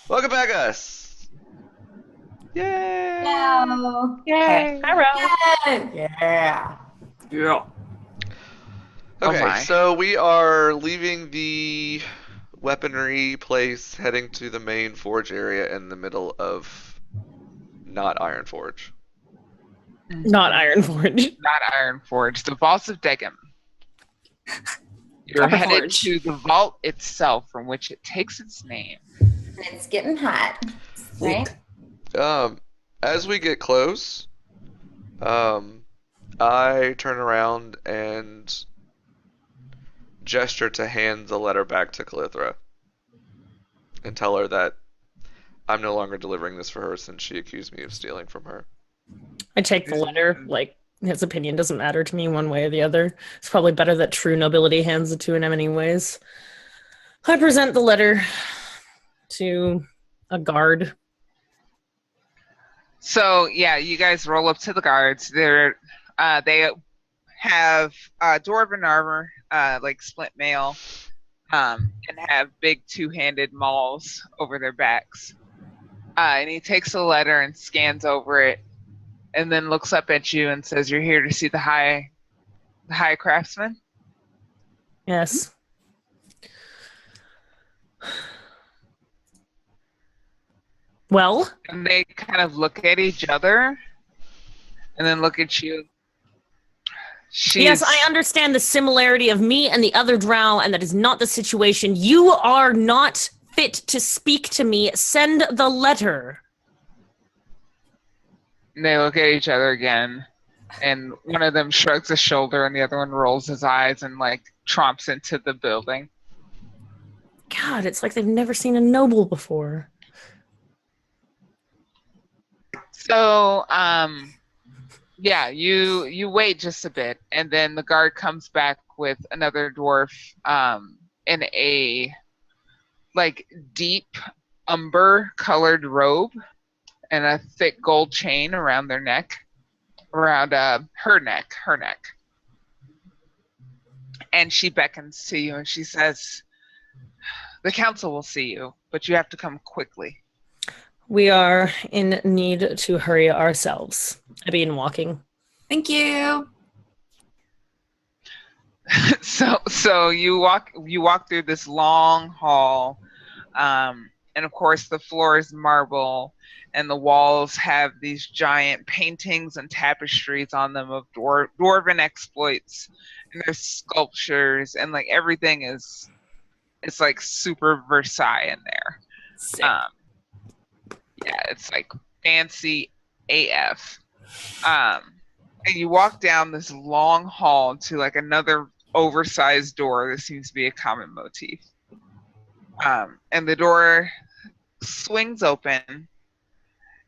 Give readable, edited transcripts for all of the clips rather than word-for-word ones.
Welcome back, us. Yay! No. Yay! Hi, Ralph. Yeah. Yeah. Oh Okay, my. so we are leaving the weaponry place, heading to the main forge area in the middle of not Iron Forge. Not Ironforge. Not Ironforge. The vaults of Degum. You're Copper headed Forge. to the vault itself from which it takes its name. And it's getting hot, right? As we get close, I turn around and gesture to hand the letter back to Calithra and tell her that I'm no longer delivering this for her since she accused me of stealing from her. I take the letter, like, his opinion doesn't matter to me one way or the other. It's probably better that true nobility hands it to him anyways. I present the letter to a guard. So yeah, you guys roll up to the guards. They have dwarven armor, like splint mail, and have big two-handed mauls over their backs. And he takes the letter and scans over it, and then looks up at you and says, "You're here to see the high craftsman?" Yes. Well, And they kind of look at each other, and then look at you. yes, I understand the similarity of me and the other drow, and that is not the situation. You are not fit to speak to me. Send the letter. And they look at each other again, and one of them shrugs a shoulder, and the other one rolls his eyes and like tromps into the building. God, it's like they've never seen a noble before. So, yeah, you wait just a bit, and then the guard comes back with another dwarf in a like deep umber colored robe and a thick gold chain around their neck, around her neck. And she beckons to you and she says, "The council will see you, but you have to come quickly." We are in need to hurry ourselves. I mean, walking. Thank you. So you walk through this long hall, and of course the floor is marble, and the walls have these giant paintings and tapestries on them of dwarven exploits, and there's sculptures, and like everything is, it's like super Versailles in there. Sick. Yeah, it's like fancy AF. And you walk down this long hall to like another oversized door. This seems to be a common motif. And the door swings open.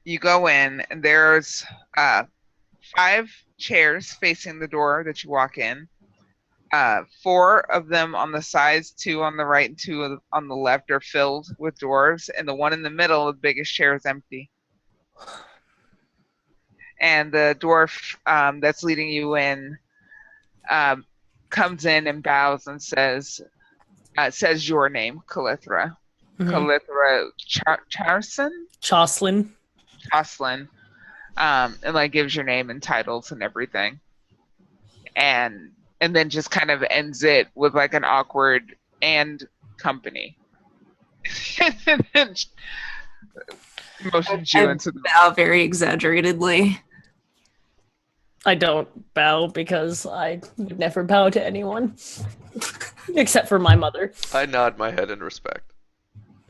You go in, and there's 5 chairs facing the door that you walk in. 4 of them on the sides, 2 on the right and 2 on the left are filled with dwarves, and the one in the middle, the biggest chair, is empty. And the dwarf that's leading you in comes in and bows and says your name, Calithra. Mhm. Calithra Charson? Jocelyn. Jocelyn. And like gives your name and titles and everything. And then just kind of ends it with like an awkward "and company." And then motions you into the Bow very exaggeratedly. I don't bow because I would never bow to anyone. Except for my mother. I nod my head in respect.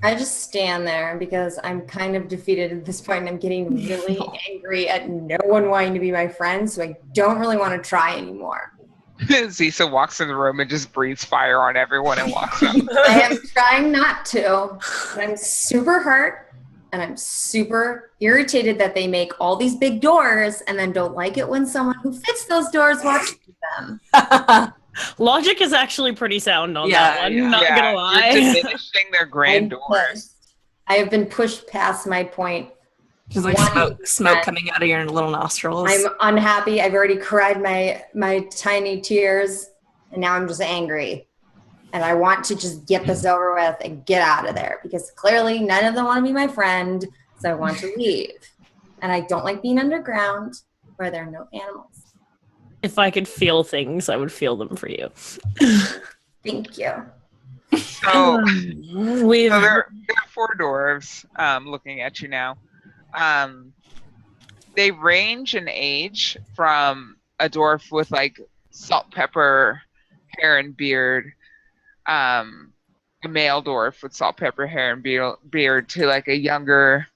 I just stand there because I'm kind of defeated at this point. I'm getting really angry at no one wanting to be my friend, so I don't really want to try anymore. Zisa walks in the room and just breathes fire on everyone and walks out. I am trying not to, but I'm super hurt and I'm super irritated that they make all these big doors and then don't like it when someone who fits those doors walks through them. Logic is actually pretty sound on Yeah, that one, yeah. not gonna lie. You're diminishing their I'm grandeur. pissed. I have been pushed past my point. Just like smoke coming out of your little nostrils. I'm unhappy. I've already cried my tiny tears, and now I'm just angry. and I want to just get this over with and get out of there because clearly none of them want to be my friend, so I want to leave. And I don't like being underground where there are no animals. If I could feel things, I would feel them for you. Thank you. So, We've so there are 4 dwarves looking at you now. They range in age from a dwarf with like salt, pepper, hair, and beard, a male dwarf with salt, pepper, hair, and beard, to like a younger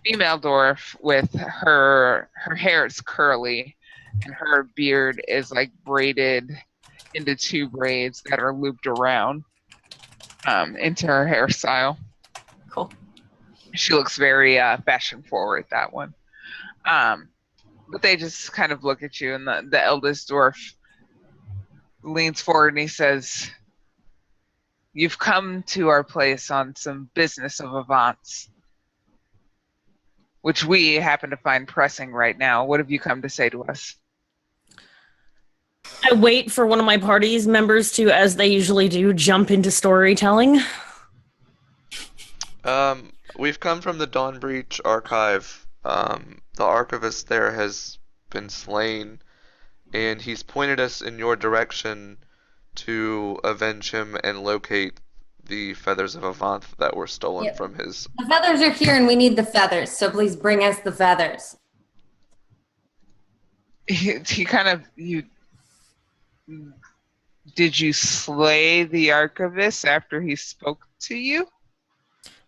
female dwarf with her hair is curly and her beard is like braided into 2 braids that are looped around into her hairstyle. Cool. She looks very fashion forward, that one. But they just kind of look at you, and the eldest dwarf leans forward and he says, "You've come to our place on some business of Avance, which we happen to find pressing right now. What have you come to say to us?" I wait for one of my party's members to, as they usually do, jump into storytelling. We've come from the Dawnbreach archive. The archivist there has been slain, and he's pointed us in your direction to avenge him and locate the feathers of Avanth that were stolen Yep. from his. The feathers are here and we need the feathers, so please bring us the feathers. He kind of, did you slay the archivist after he spoke to you?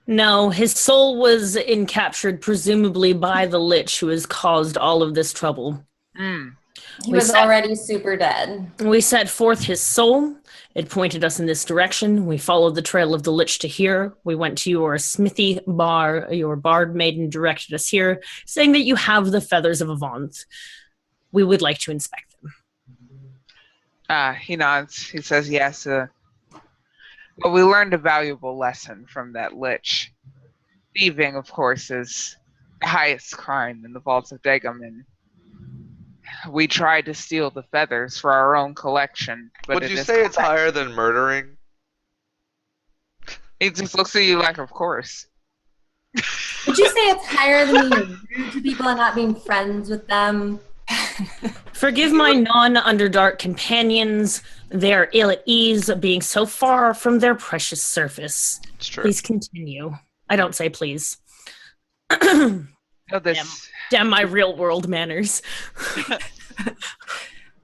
No, his soul was encaptured, presumably by the Lich who has caused all of this trouble. He was already super dead. We set forth his soul. It pointed us in this direction. We followed the trail of the Lich to here. We went to your smithy bar. Your bard maiden directed us here, saying that you have the feathers of Avanth. We would like to inspect them. He nods. He says, yes. But we learned a valuable lesson from that Lich. Thieving, of course, is the highest crime in the vaults of Degum, and we tried to steal the feathers for our own collection. But Would you say it's higher than murdering? It just looks at you like, of course. Would you say it's higher than being rude to people and not being friends with them? Forgive my non-Underdark companions. They are ill at ease, being so far from their precious surface. It's true. Please continue. I don't say please. No, this. Damn my real-world manners.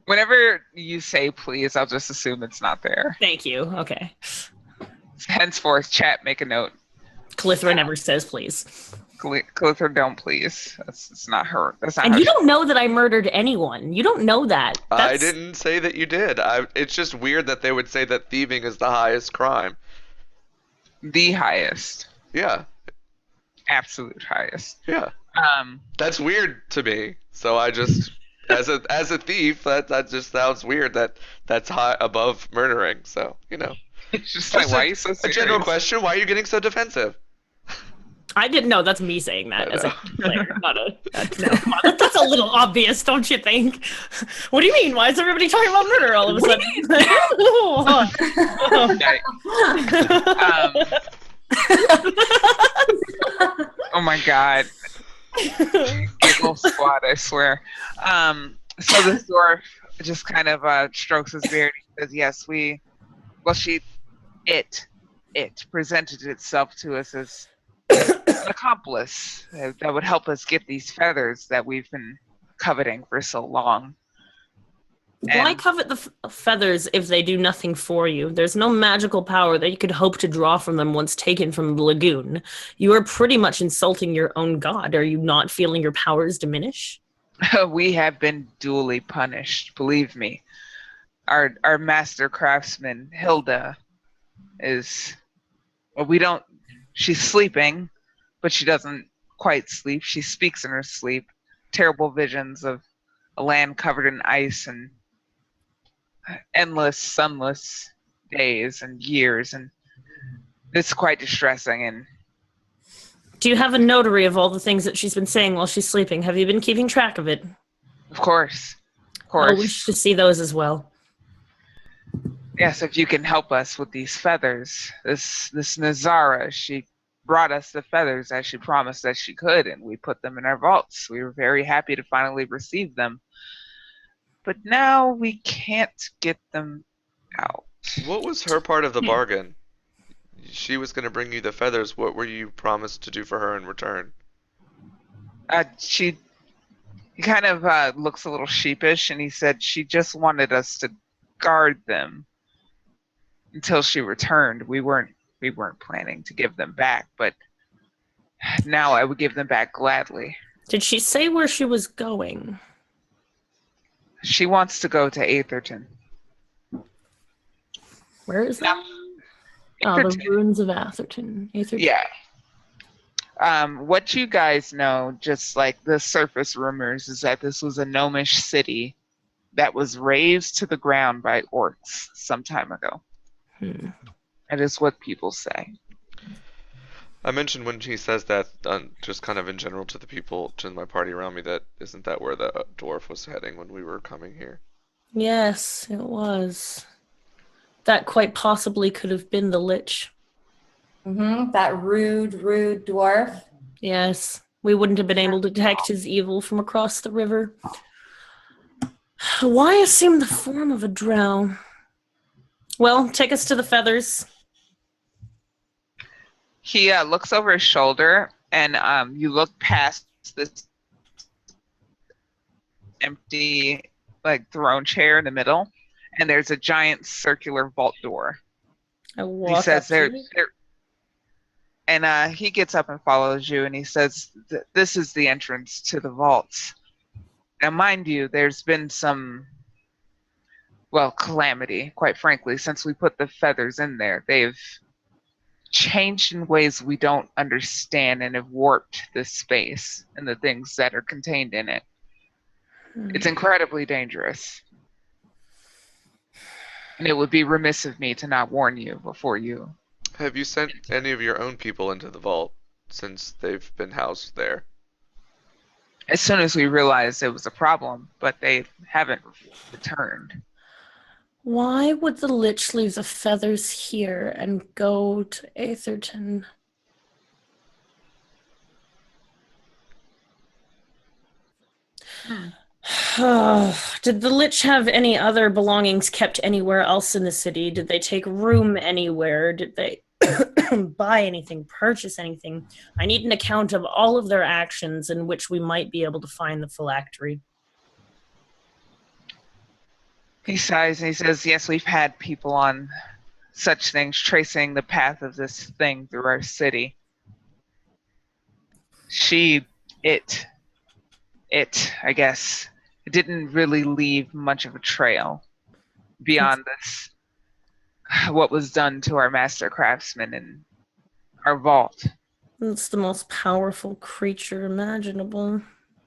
Whenever you say please, I'll just assume it's not there. Thank you. Okay. Henceforth, chat, make a note. Calithra never says please. Calithra, don't please. It's not her. That's not And her. you don't know that I murdered anyone. You don't know that. I didn't say that you did. It's just weird that they would say that thieving is the highest crime. The highest. Yeah. Absolute highest. Yeah. That's weird to me. So I just, as a thief, that just sounds weird that's high above murdering. So, It's just like, why are you so a serious? general question. Why are you getting so defensive? I didn't know. That's me saying that I as a know. player, not a. No, come on, that's a little obvious, don't you think? What do you mean? Why is everybody talking about murder all of a sudden? Oh my god. Giggle squad, I swear. So this dwarf just kind of strokes his beard. He says, yes, it presented itself to us as an accomplice that would help us get these feathers that we've been coveting for so long. Why And- covet the feathers if they do nothing for you? There's no magical power that you could hope to draw from them once taken from the lagoon. You are pretty much insulting your own god. Are you not feeling your powers diminish? We have been duly punished, believe me. Our master craftsman, Hilda, is... Well, she's sleeping, but she doesn't quite sleep. She speaks in her sleep. Terrible visions of a land covered in ice and endless, sunless days and years, and it's quite distressing. And Do you have a notary of all the things that she's been saying while she's sleeping? Have you been keeping track of it? of course, I wish to see those as well. Yes, if you can help us with these feathers. This Nazara, she brought us the feathers as she promised that she could, and we put them in our vaults. We were very happy to finally receive them. But now we can't get them out. What was her part of the bargain? She was going to bring you the feathers. What were you promised to do for her in return? He kind of looks a little sheepish, and he said she just wanted us to guard them until she returned. We weren't planning to give them back, but now I would give them back gladly. Did she say where she was going? She wants to go to Atherton. Where is that? Oh, the ruins of Atherton. Yeah. What you guys know, just like the surface rumors, is that this was a gnomish city that was razed to the ground by orcs some time ago. That is what people say. I mentioned when he says that, just kind of in general to the people, to my party around me, that isn't that where the dwarf was heading when we were coming here? Yes, it was. That quite possibly could have been the Lich. That rude dwarf. Yes, we wouldn't have been able to detect his evil from across the river. Why assume the form of a drow? Well, take us to the feathers. He looks over his shoulder, and you look past this empty, like, throne chair in the middle, and there's a giant circular vault door. He says and he gets up and follows you, and he says, "This is the entrance to the vaults." Now, mind you, there's been some, well, calamity, quite frankly, since we put the feathers in there. They've changed in ways we don't understand and have warped this space and the things that are contained in it. It's incredibly dangerous. And it would be remiss of me to not warn you before you. Have you sent any of your own people into the vault since they've been housed there? As soon as we realized it was a problem, but they haven't returned. Why would the Lich leave the feathers here and go to Atherton? Did the Lich have any other belongings kept anywhere else in the city? Did they take room anywhere? Did they buy anything, purchase anything? I need an account of all of their actions in which we might be able to find the phylactery. He sighs and he says, "Yes, we've had people on such things tracing the path of this thing through our city. I guess, it didn't really leave much of a trail beyond this, what was done to our master craftsmen in our vault." It's the most powerful creature imaginable,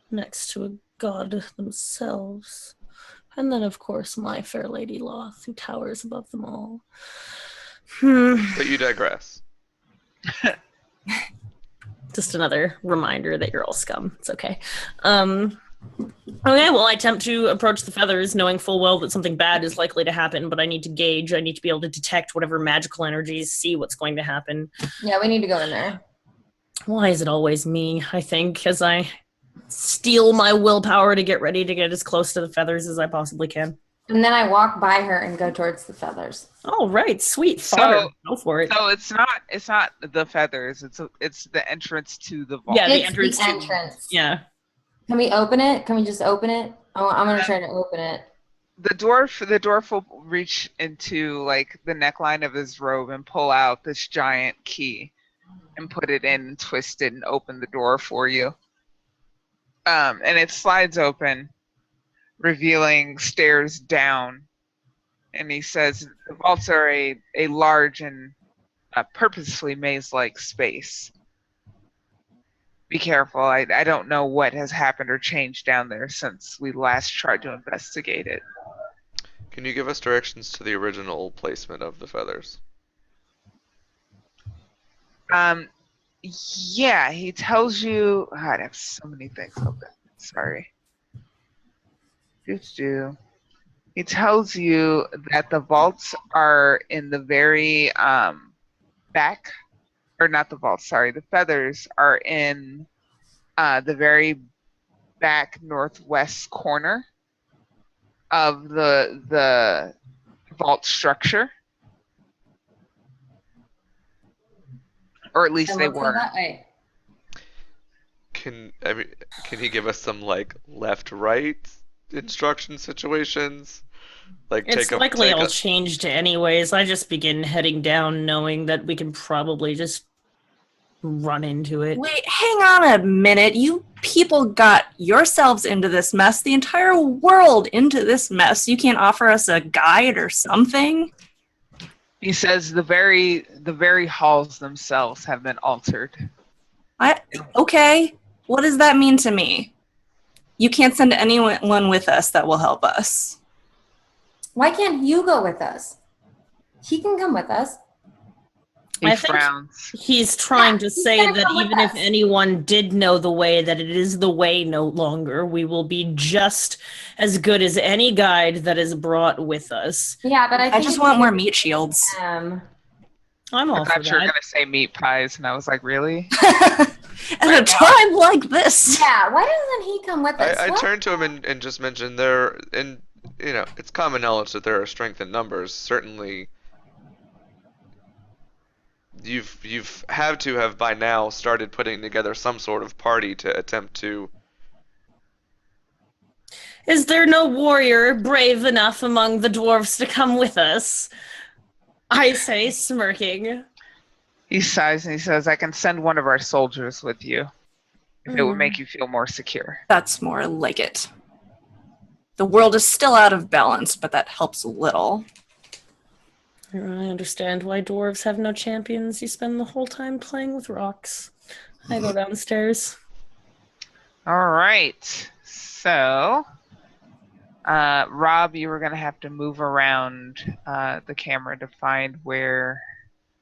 next to a god themselves. And then, of course, my fair lady Loth, who towers above them all. But you digress. Just another reminder that you're all scum. It's okay. Okay, well, I attempt to approach the feathers, knowing full well that something bad is likely to happen, but I need to gauge, I need to be able to detect whatever magical energies, see what's going to happen. Yeah, we need to go in there. Why is it always me, I think, as I steal my willpower to get ready to get as close to the feathers as I possibly can. And then I walk by her and go towards the feathers. Oh, right, sweet. Fodder. Go for it. So it's not the feathers. It's the entrance to the vault. Yeah, the entrance. Yeah. Can we open it? Can we just open it? Oh, I'm gonna try to open it. The dwarf will reach into, like, the neckline of his robe and pull out this giant key and put it in and twist it and open the door for you. And it slides open, revealing stairs down. And he says the vaults are a large and purposefully maze-like space. Be careful. I don't know what has happened or changed down there since we last tried to investigate it. Can you give us directions to the original placement of the feathers? Yeah, he tells you. Oh, I have so many things open. Sorry. He tells you that the vaults are in the very back, or not the vaults, sorry, the feathers are in the very back northwest corner of the vault structure. Or at least And they let's go were. that way. Can can he give us some like left-right instruction situations? Like It's likely I'll change to anyways. I just begin heading down knowing that we can probably just run into it. Wait, hang on a minute. You people got yourselves into this mess, the entire world into this mess. You can't offer us a guide or something? He says the very halls themselves have been altered. Okay. What does that mean to me? You can't send anyone with us that will help us. Why can't you go with us? He can come with us. He I think frowns. he's trying to he's say gonna that come with even if us. anyone did know the way, that it is the way no longer. We will be just as good as any guide that is brought with us. Yeah, but I I think just want more meat shields. I'm I all for thought you were that. gonna say meat pies, and I was like, really? At a time like this. Yeah, why doesn't he come with us? I What? turned to him and just mentioned it's common knowledge that there are strength in numbers. Certainly, you've had to have by now started putting together some sort of party to attempt to. Is there no warrior brave enough among the dwarves to come with us? I say, smirking. He sighs and he says, I can send one of our soldiers with you if it would make you feel more secure. That's more like it. The world is still out of balance, but that helps a little. I understand why dwarves have no champions. You spend the whole time playing with rocks. I go downstairs. All right. So, Rob, you were going to have to move around the camera to find where...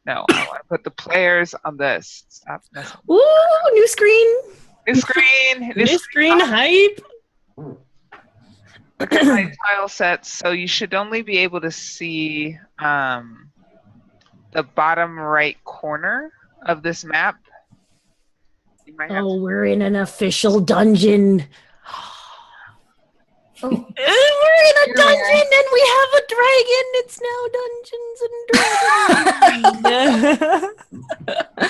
No, I want to put the players on this. Stop messing. Ooh, new screen! New screen! New screen hype! Look at my tile sets. So you should only be able to see the bottom right corner of this map. You might have Oh, we're in an official dungeon. Oh, We're in a Here we dungeon and we have a dragon. It's now Dungeons and Dragons.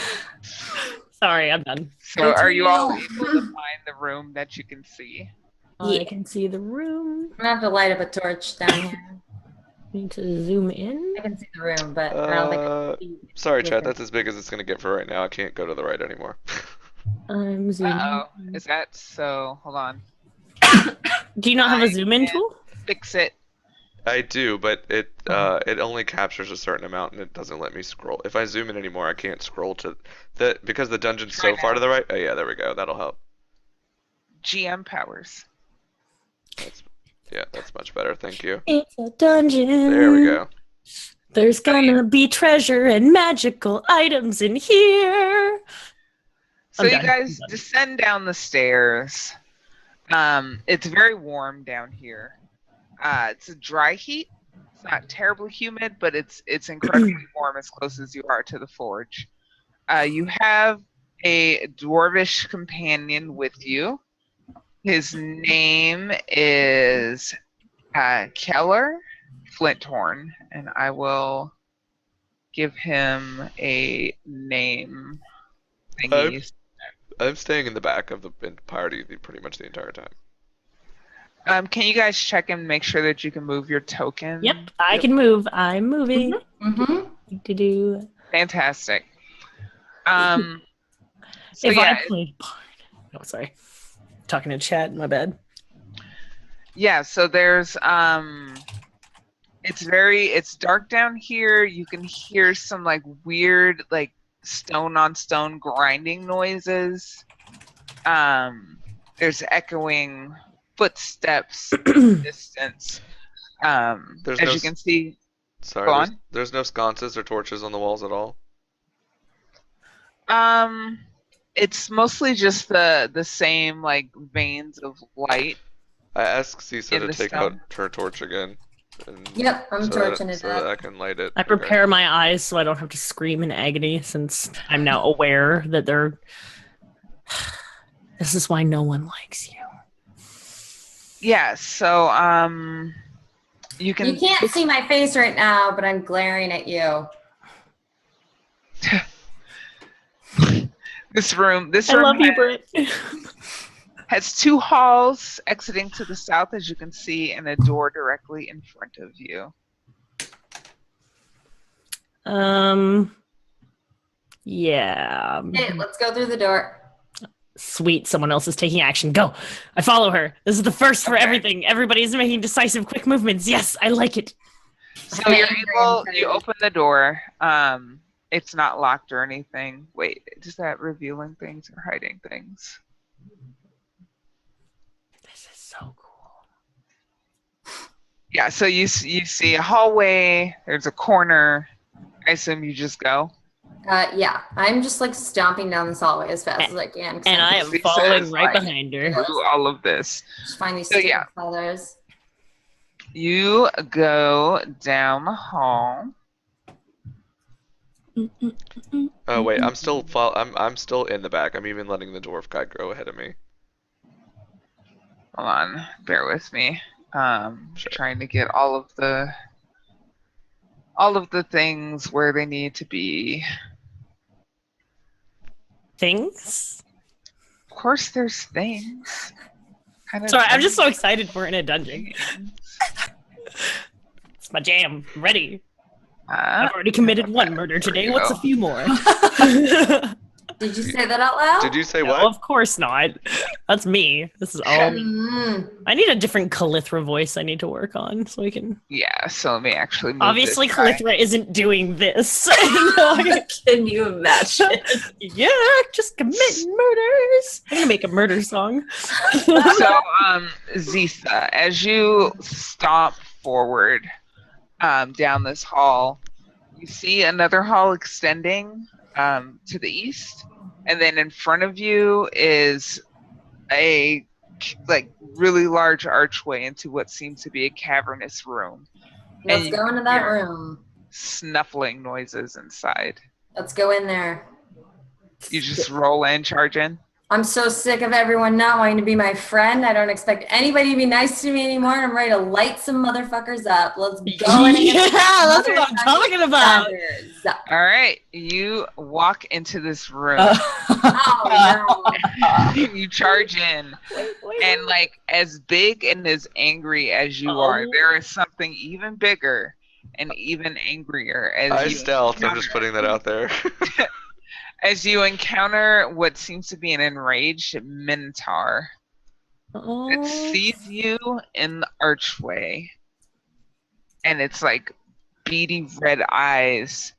Sorry, I'm done. So are you all able to find the room that you can see? I can see the room. I'm gonna have to light up a torch down here. Need to zoom in. I can see the room, but I don't think I can see Sorry, Chad. everything. That's as big as it's gonna get for right now. I can't go to the right anymore. I'm zooming. Uh-oh. Is that so? Hold on. Do you not have a zoom in tool? Fix it. I do, but it only captures a certain amount and it doesn't let me scroll. If I zoom in anymore, I can't scroll to because the dungeon's Try so far now. to the right. Oh yeah, there we go. That'll help. GM powers. That's much better. Thank you. It's a dungeon. There we go. There's gonna be treasure and magical items in here. So I'm you done. guys descend down the stairs. It's very warm down here. It's a dry heat. It's not terribly humid, but it's incredibly warm as close as you are to the forge. You have a dwarvish companion with you. His name is Keller Flinthorn, and I will give him a name thingy. I'm staying in the back of the party pretty much the entire time. Can you guys check and make sure that you can move your token? Yep, I can move. I'm moving. Mm-hmm. Do. Fantastic. So If yeah, I played Bard. Oh, sorry. Talking to chat. My bad. yeah. So there's it's dark down here. You can hear some like weird like stone on stone grinding noises. There's echoing footsteps in the distance. There's As no you can see, Sorry, Go there's, on. there's no sconces or torches on the walls at all. it's mostly just the same like veins of light. I asked Cisa In to the take stone. out her torch again. And Yep, I'm torching it so that I up. can light it. I prepare my eyes so I don't have to scream in agony since I'm now aware that they're. This is why no one likes you. Yeah, so you can You can't see my face right now, but I'm glaring at you. this room I love you, Britt. has 2 halls exiting to the south, as you can see, and a door directly in front of you. Yeah. Hey, let's go through the door. Sweet, someone else is taking action. Go. I follow her. This is the first for Okay. everything. Everybody's making decisive, quick movements. Yes, I like it. So Okay, you're I'm able, very you encouraged. open the door. It's not locked or anything. Wait, is that revealing things or hiding things? This is so cool. Yeah, so you see a hallway. There's a corner. I assume you just go. Yeah, I'm just like stomping down this hallway as fast as I can. 'cause And I am Lisa following is right like, behind her. Do all of this. just find these So, stupid yeah. feathers. You go down the hall. Oh wait, I'm still I'm still in the back. I'm even letting the dwarf guy go ahead of me. Hold on, bear with me. Sure. Trying to get all of the things where they need to be. Things? Of course, there's things. Kind of Sorry, I'm just so excited we're in a dungeon. things. It's my jam. I'm ready. Uh, I've already committed one murder there we today. What's a go. few more? Did you say that out loud? Did you say No, what? of course not. That's me. This is all me. Mm. I need a different Calithra voice I need to work on so we can. Yeah, so let me actually move Obviously, this guy. Calithra isn't doing this. Can you imagine? Yeah, just committing murders. I'm gonna make a murder song. So, Zisa, as you stomp forward down this hall, you see another hall extending to the east, and then in front of you is a really large archway into what seems to be a cavernous room. Let's you go can into that hear room. Snuffling noises inside. Let's go in there. You just roll in, charge in. I'm so sick of everyone not wanting to be my friend. I don't expect anybody to be nice to me anymore. And I'm ready to light some motherfuckers up. Let's go in and Yeah, get that's what I'm talking about. motherfuckers. All right, you walk into this room. Oh no. You charge in, and as big and as angry as you are, there is something even bigger and even angrier I stealth. I'm just putting that out there. as you encounter what seems to be an enraged minotaur. It Oh. sees you in the archway, and it's beady red eyes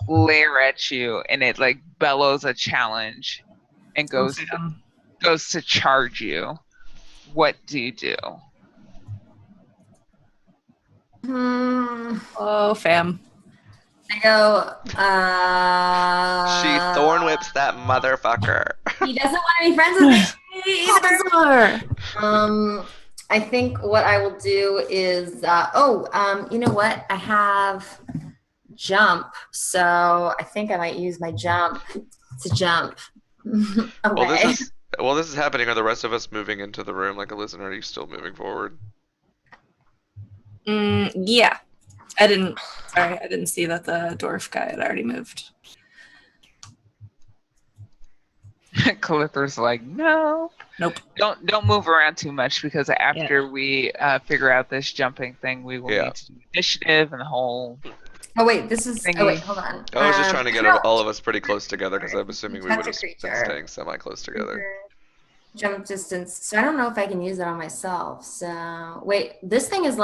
glare at you, and it bellows a challenge and goes to charge you. What do you do? Oh, fam. I go, She thorn whips that motherfucker. he doesn't want to be friends with me either. I think what I will do is, you know what? I have jump, so I think I might use my jump to jump away. While this is happening, are the rest of us moving into the room like a listener? Are you still moving forward? Yeah. I didn't see that the dwarf guy had already moved. Calithra's like, no. Nope. Don't move around too much, because after we figure out this jumping thing, we will need to do initiative and the whole. Oh wait, this is. thingy. Oh wait, hold on. I was just trying to get all of us pretty close together because I'm assuming we would have been Creature. staying semi-close together. Jump distance. So I don't know if I can use that on myself. So wait, this thing is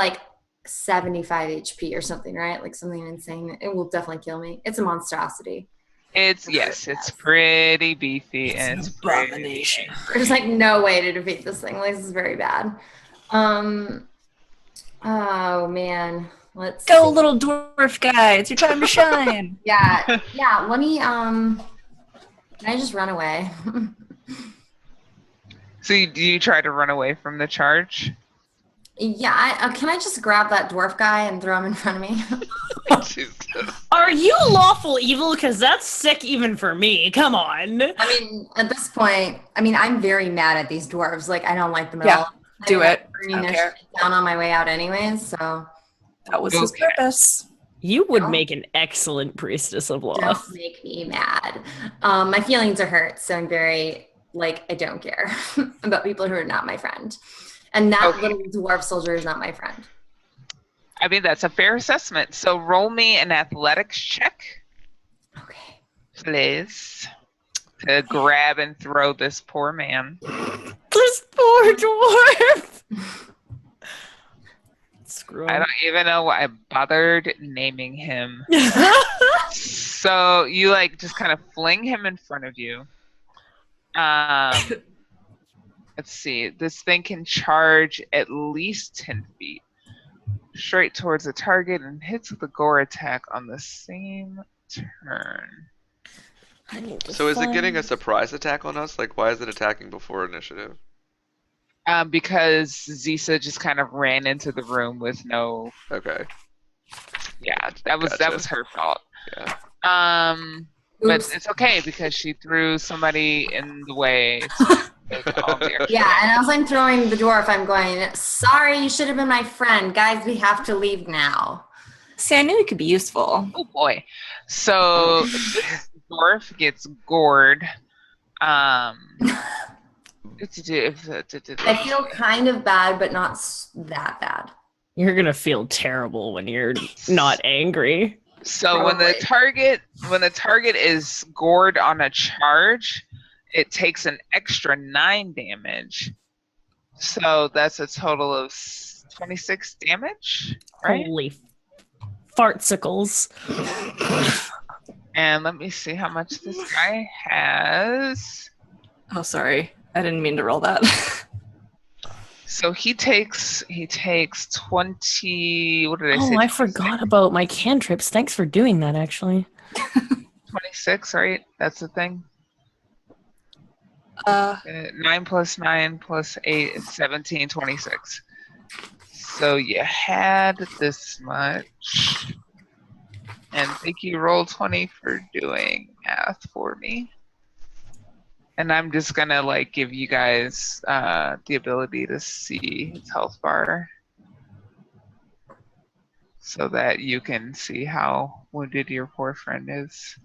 75 HP or something, right? Something insane. It will definitely kill me. It's a monstrosity. It's pretty beefy and it's pretty. Abomination. There's no way to defeat this thing. This is very bad. Oh man. Let's Go, see. little dwarf guy. It's your time to shine. Yeah. Let me can I just run away? So do you try to run away from the charge? Yeah, can I just grab that dwarf guy and throw him in front of me? Jesus. Are you lawful evil? Because that's sick even for me. Come on. I mean, at this point, I'm very mad at these dwarves. Like, I don't like them at Yeah, all. do ended up it. Bringing I their don't care. shit down on my way out anyways, so That was his Okay. purpose. You would No. make an excellent priestess of don't Loth. make me mad. My feelings are hurt, so I'm very, like, I don't care about people who are not my friend. And that Okay. little dwarf soldier is not my friend. I mean, that's a fair assessment. So roll me an athletics check, Okay. please, to grab and throw this poor man. This poor dwarf. Screw I him. don't even know why I bothered naming him. So you like just kind of fling him in front of you. Let's see. This thing can charge at least 10 feet straight towards the target and hits with a gore attack on the same turn. I need to So is it getting a find- surprise attack on us? Like, why is it attacking before initiative? Because Zisa just kind of ran into the room with no. Okay. Yeah, that Gotcha. was her fault. Yeah. But Oops. it's okay because she threw somebody in the way. Oh dear. Yeah, and as I'm throwing the dwarf, I'm going, sorry, you should have been my friend. Guys, we have to leave now. See, I knew it could be useful. Oh boy. So this dwarf gets gored. I feel kind of bad, but not that bad. You're gonna feel terrible when you're not angry. So when the target is gored on a charge, it takes an extra 9 damage. So that's a total of 26 damage, right? Holy fartsicles. And let me see how much this guy has. Oh, sorry. I didn't mean to roll that. So he takes 20. What did I say? Oh, I forgot about my cantrips. Thanks for doing that, actually. 26, right? That's the thing. 9 9 plus 9 plus 8 is 17, 26. So you had this much. And I think you rolled 20 for doing math for me. And I'm just gonna like give you guys the ability to see his health bar, so that you can see how wounded your poor friend is.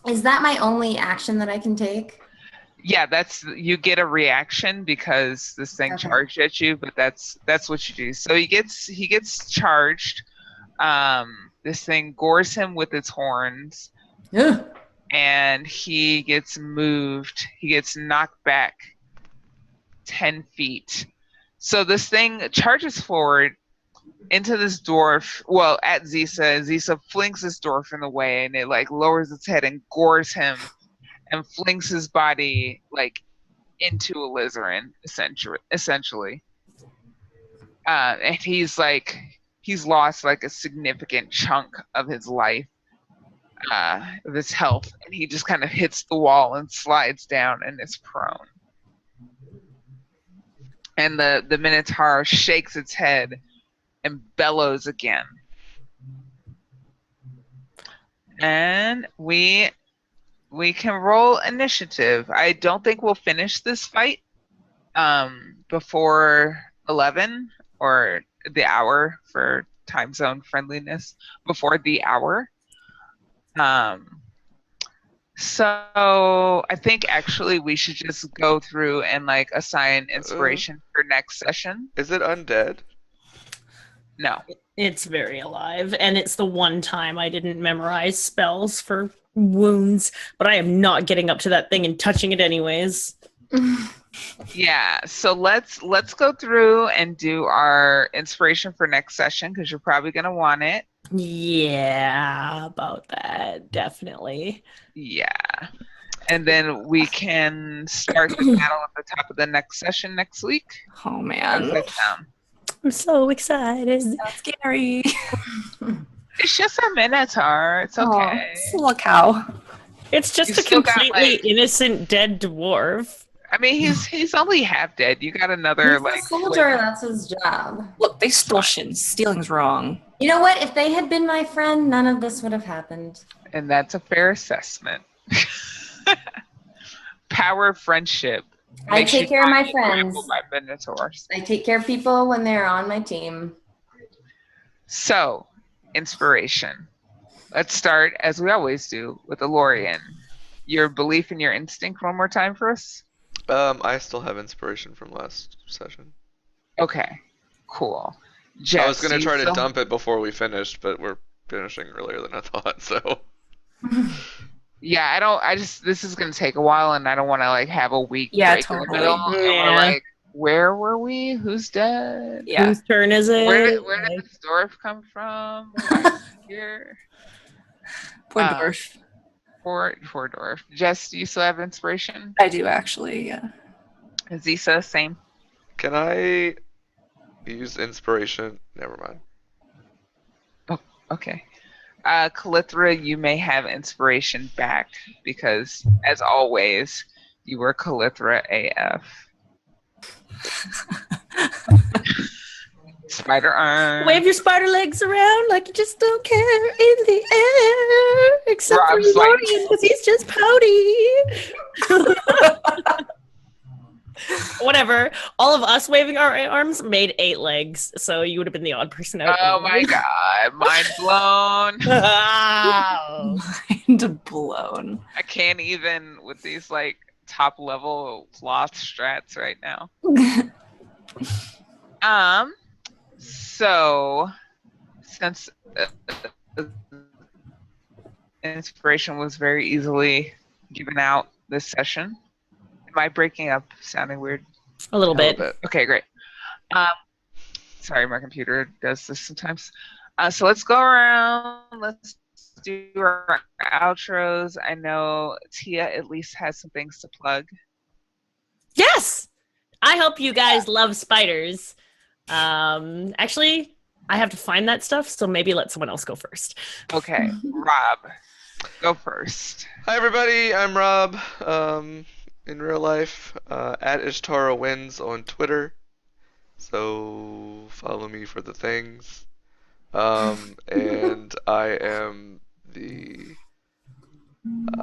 Is that my only action that I can take? Yeah, you get a reaction because this thing Okay. charged at you, but that's what you do. So he gets charged. This thing gores him with its horns, Ugh. and he gets moved. He gets knocked back 10 feet. So this thing charges forward into this dwarf, well, at Zisa, and Zisa flings this dwarf in the way, and it like lowers its head and gores him and flings his body like into a lizard, essentially. And he's lost like a significant chunk of his life, of his health, and he just kind of hits the wall and slides down and is prone. And the Minotaur shakes its head and bellows again. And we can roll initiative. I don't think we'll finish this fight before 11, or the hour for time zone friendliness, before the hour. So I think actually we should just go through and like assign inspiration for next session. Is it undead? No. It's very alive, and it's the one time I didn't memorize spells for wounds, but I am not getting up to that thing and touching it anyways. Yeah, so let's go through and do our inspiration for next session, because you're probably going to want it. Yeah, about that, definitely. Yeah. And then we can start the battle at the top of the next session next week. Oh, How does man. that sound? I'm so excited. That's scary. It's just a Minotaur. It's Oh, okay. it's a little cow. It's just You've a still got, completely like- innocent dead dwarf. I mean, he's only half dead. You got another He's like a soldier. That's his job. Look, they stole shit. Stealing's wrong. You know what? If they had been my friend, none of this would have happened. and that's a fair assessment. Power of friendship. I Makes take you care of not my get friends. trampled by minotaurs. I take care of people when they're on my team. So, inspiration. Let's start, as we always do, with Elorian. Your belief in your instinct one more time for us? I still have inspiration from last session. Okay, cool. I Jess, was gonna you try to still- dump it before we finished, but we're finishing earlier than I thought, so. Yeah, this is gonna take a while, and I don't want to like have a week Yeah, break in the totally. middle. And we're Yeah. like, where were we? Who's dead? Yeah. Whose turn is it? Where did Like, this dwarf come from? Why is he here? Poor Uh, dwarf. Poor dwarf. Jess, do you still have inspiration? I do actually, yeah. Azisa, same. Can I use inspiration? Never mind. Okay. Calithra, you may have inspiration back because, as always, you were Calithra AF. Spider arm. wave your spider legs around like you just don't care in the air. Except Rob's for like- Lorian, because he's just pouty. Whatever. All of us waving our arms made 8 legs, so you would have been the odd person out. Oh my god, mind blown. Wow. Mind blown. I can't even with these like top level cloth strats right now. So since inspiration was very easily given out this session, am I breaking up? Sounding weird? A little A bit. little bit. Okay, great. Sorry, my computer does this sometimes. So let's go around. Let's do our outros. I know Tia at least has some things to plug. Yes! I hope you guys love spiders. Actually, I have to find that stuff, so maybe let someone else go first. Okay, Rob, go first. Hi everybody, I'm Rob. In real life, at Ishtara Wins on Twitter. So follow me for the things. And I am the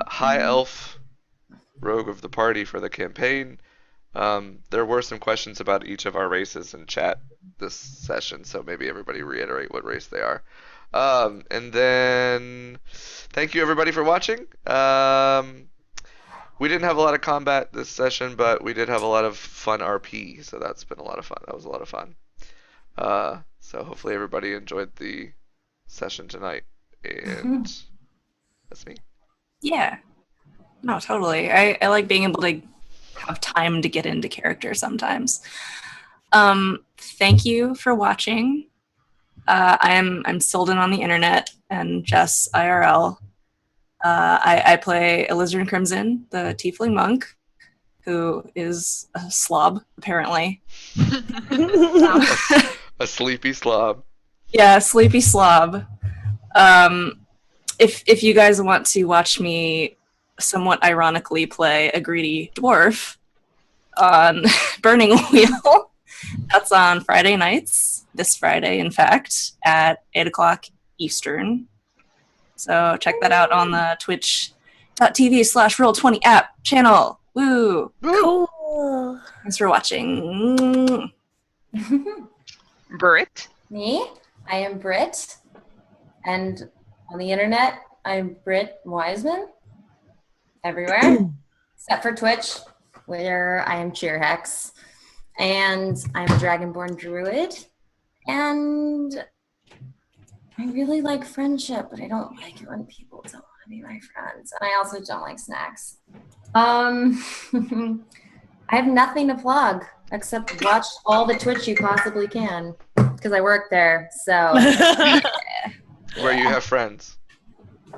high elf rogue of the party for the campaign. There were some questions about each of our races in chat this session, so maybe everybody reiterate what race they are. And then thank you everybody for watching. We didn't have a lot of combat this session, but we did have a lot of fun RP, so that's been a lot of fun. That was a lot of fun. So hopefully everybody enjoyed the session tonight, and that's me. Yeah. No, totally. I like being able to have time to get into character sometimes. Thank you for watching. I'm Silden on the internet and Jess IRL. I play Elizabeth Crimson, the Tiefling monk, who is a slob, apparently. A sleepy slob. Yeah, sleepy slob. If you guys want to watch me somewhat ironically play a greedy dwarf on Burning Wheel, that's on Friday nights, this Friday, in fact, at 8 o'clock Eastern. So check that out on the twitch.tv/Roll20 app channel. Woo! Cool. Thanks for watching. Britt, Me? I am Britt. And on the internet, I'm Britt Wiseman. Everywhere. Except for Twitch, where I am Cheerhex. And I'm a Dragonborn Druid. And I really like friendship, but I don't like it when people don't want to be my friends. And I also don't like snacks. I have nothing to plug except watch all the Twitch you possibly can because I work there. So Where you have friends.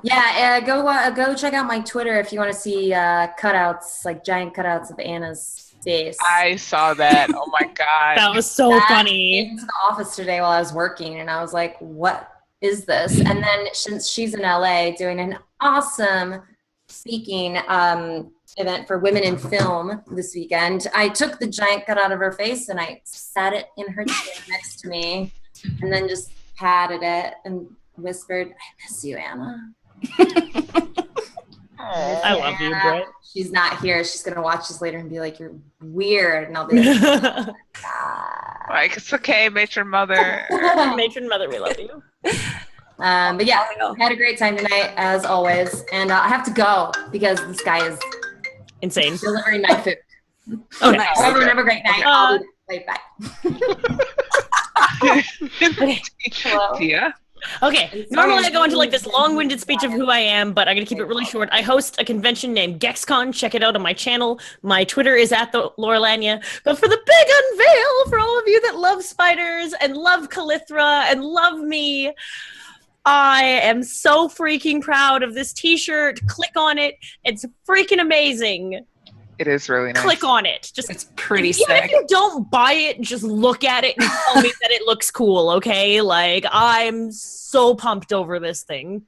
yeah, go check out my Twitter if you want to see cutouts, like giant cutouts of Anna's face. I saw that. Oh my god. That was so That funny. came into the office today while I was working, and I was like, "What is this?" And then since she's in LA doing an awesome speaking event for women in film this weekend. I took the giant cut out of her face and I sat it in her chair next to me and then just patted it and whispered, I miss you, Anna. I love you, Britt. She's not here. She's going to watch this later and be like, you're weird. And I'll be like, oh, God. Like, it's okay, matron mother. Matron mother, we love you. But yeah, had a great time tonight as always. And I have to go because this guy is Insane. delivering my food. Oh, nice. Everyone have a great night. I'll be right back. Tia? Okay, normally I go into like this long-winded speech of who I am, but I'm gonna keep it really short. I host a convention named GexCon. Check it out on my channel. My Twitter is @the_Laurelania. But for the big unveil, for all of you that love spiders and love Calithra and love me, I am so freaking proud of this t-shirt. Click on it. It's freaking amazing. It is really nice. Click on it. Just It's pretty even sick. if you don't buy it, just look at it and tell me that it looks cool, okay? Like, I'm so pumped over this thing.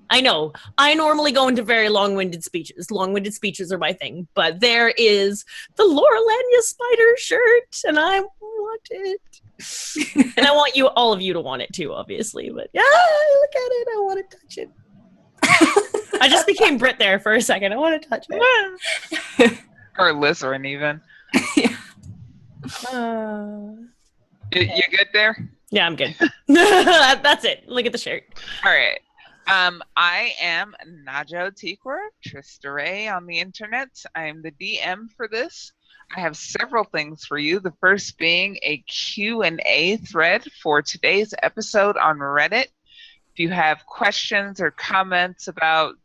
I know. I normally go into very long-winded speeches. Long-winded speeches are my thing. But there is the Laurelania spider shirt, and I want it. And I want you, all of you, to want it too, obviously. But yeah, look at it. I want to touch it. I just became Brit there for a second. I want to touch it. Or Lizerin, even. You good there? Yeah, I'm good. That's it. Look at the shirt. All right. I am Najo Tikwer, Tristare on the internet. I'm the DM for this. I have several things for you. The first being a Q&A thread for today's episode on Reddit. If you have questions or comments about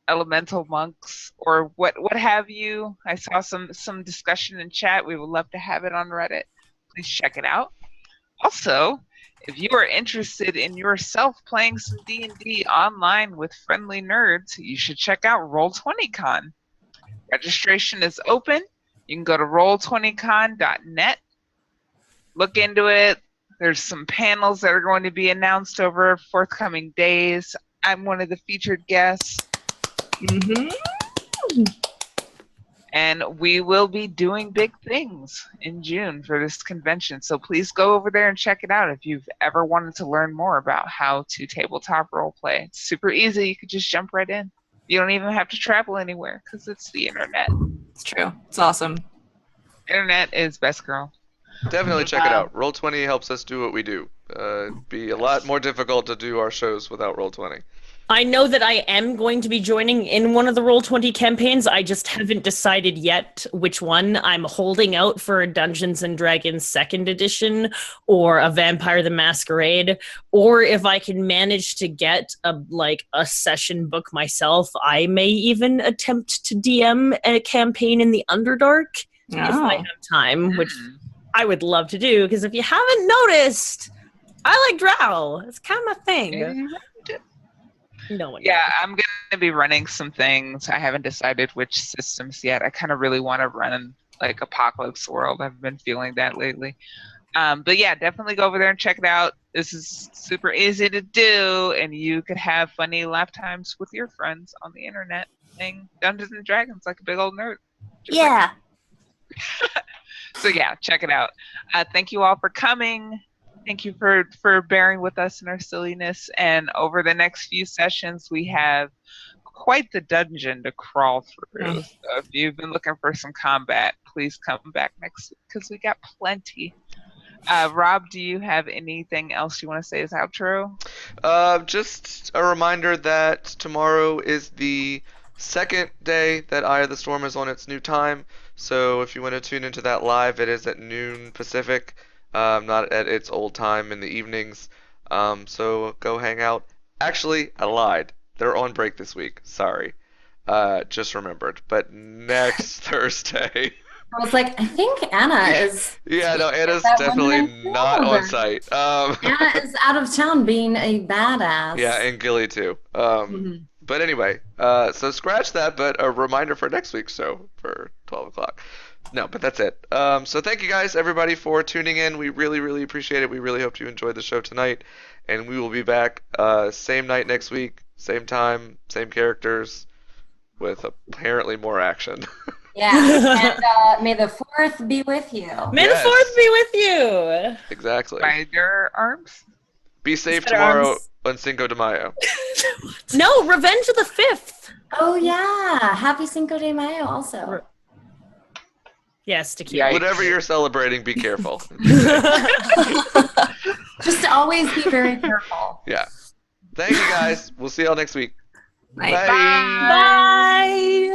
elemental monks or what have you, I saw some discussion in chat. We would love to have it on Reddit. Please check it out. Also, if you are interested in yourself playing some D&D online with friendly nerds, you should check out Roll20Con. Registration is open. You can go to roll20con.net. Look into it. There's some panels that are going to be announced over forthcoming days. I'm one of the featured guests. And we will be doing big things in June for this convention. So please go over there and check it out if you've ever wanted to learn more about how to tabletop role play. It's super easy. You could just jump right in. You don't even have to travel anywhere because it's the internet. It's true. It's awesome. Internet is best girl. Definitely check it out. Roll20 helps us do what we do. It'd be a lot more difficult to do our shows without Roll20. I know that I am going to be joining in one of the Roll20 campaigns. I just haven't decided yet which one. I'm holding out for a Dungeons & Dragons 2nd edition or a Vampire the Masquerade, or if I can manage to get a session book myself, I may even attempt to DM a campaign in the Underdark if I have time, which I would love to do, because if you haven't noticed, I like Drow. It's kind of my thing. No one. Yeah, I'm going to be running some things. I haven't decided which systems yet. I kind of really want to run like Apocalypse World. I've been feeling that lately. But yeah, definitely go over there and check it out. This is super easy to do, and you could have funny laugh times with your friends on the internet playing Dungeons and Dragons like a big old nerd. Yeah. So yeah, check it out. Thank you all for coming. Thank you for bearing with us in our silliness. And over the next few sessions, we have quite the dungeon to crawl through. So if you've been looking for some combat, please come back next week because we got plenty. Rob, do you have anything else you want to say as outro? Just a reminder that tomorrow is the second day that Eye of the Storm is on its new time. So if you want to tune into that live, it is at noon Pacific. Not at its old time in the evenings. So go hang out. Actually, I lied. They're on break this week. Sorry. Just remembered. But next Thursday. I was like, I think Anna is. Yeah, no, Anna's that definitely woman not over. on site. Anna is out of town being a badass. Yeah, and Gilly too. But anyway, so scratch that, but a reminder for next week's show for 12 o'clock. No, but that's it. So thank you guys, everybody, for tuning in. We really, really appreciate it. We really hope you enjoyed the show tonight. And we will be back same night next week, same time, same characters. with apparently more action. Yeah. And may the 4th be with you. May Yes. the 4th be with you. Exactly. Spider arms. Be safe Spider tomorrow arms. on Cinco de Mayo. No, Revenge of the 5th. Oh yeah. Happy Cinco de Mayo also. Yes, to keep. Yikes. Whatever you're celebrating, be careful. Just always be very careful. Yeah. Thank you guys. We'll see y'all next week. Bye. Bye. Bye.